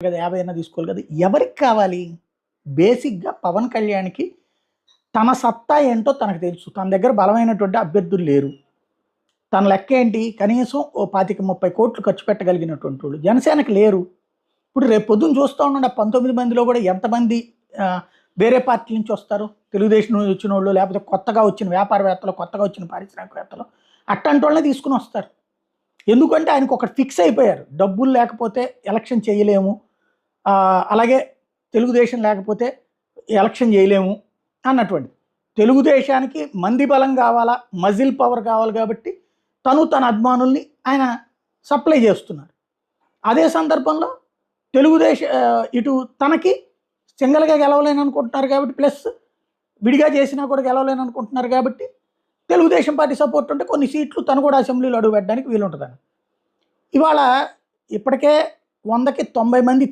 కదా 50 అయినా తీసుకోవాలి కదా. ఎవరికి కావాలి? బేసిక్‌గా పవన్ కళ్యాణ్‌కి తన సత్తా ఏంటో తనకు తెలుసు. తన దగ్గర బలమైనటువంటి అభ్యర్థులు లేరు. తన లెక్కేంటి? కనీసం ఓ 25, 30 కోట్లు ఖర్చు పెట్టగలిగినటువంటోళ్ళు. జనసేనకి లేరు. ఇప్పుడు రేపు పొద్దున్న చూస్తా ఉండండి. ఆ 19 మందిలో కూడా ఎంతమంది వేరే పార్టీ నుంచి వస్తారు? తెలుగుదేశం నుంచి వచ్చినోళ్ళు, లేకపోతే కొత్తగా వచ్చిన వ్యాపారవేత్తలు, కొత్తగా వచ్చిన పారిశ్రామికవేత్తలు అట్టాంటోళ్ళనే తీసుకొని వస్తారు. ఎందుకంటే ఆయనకు ఒకటి ఫిక్స్ అయిపోయారు. డబ్బులు లేకపోతే ఎలక్షన్ చేయలేము. అలాగే తెలుగుదేశం లేకపోతే ఎలక్షన్ చేయలేము అన్నటువంటిది. తెలుగుదేశానికి మంది బలం కావాలా, మజిల్ పవర్ కావాలి కాబట్టి తన అభిమానుల్ని ఆయన సప్లై చేస్తున్నారు. అదే సందర్భంలో ఇటు తనకి సింగల్గా గెలవలేని అనుకుంటున్నారు కాబట్టి, ప్లస్ విడిగా చేసినా కూడా గెలవలేని అనుకుంటున్నారు కాబట్టి తెలుగుదేశం పార్టీ సపోర్ట్ ఉంటే కొన్ని సీట్లు తను కూడా అసెంబ్లీలో అడుగు పెట్టడానికి వీలుంటుందని. ఇవాళ ఇప్పటికే 100కి 90 మంది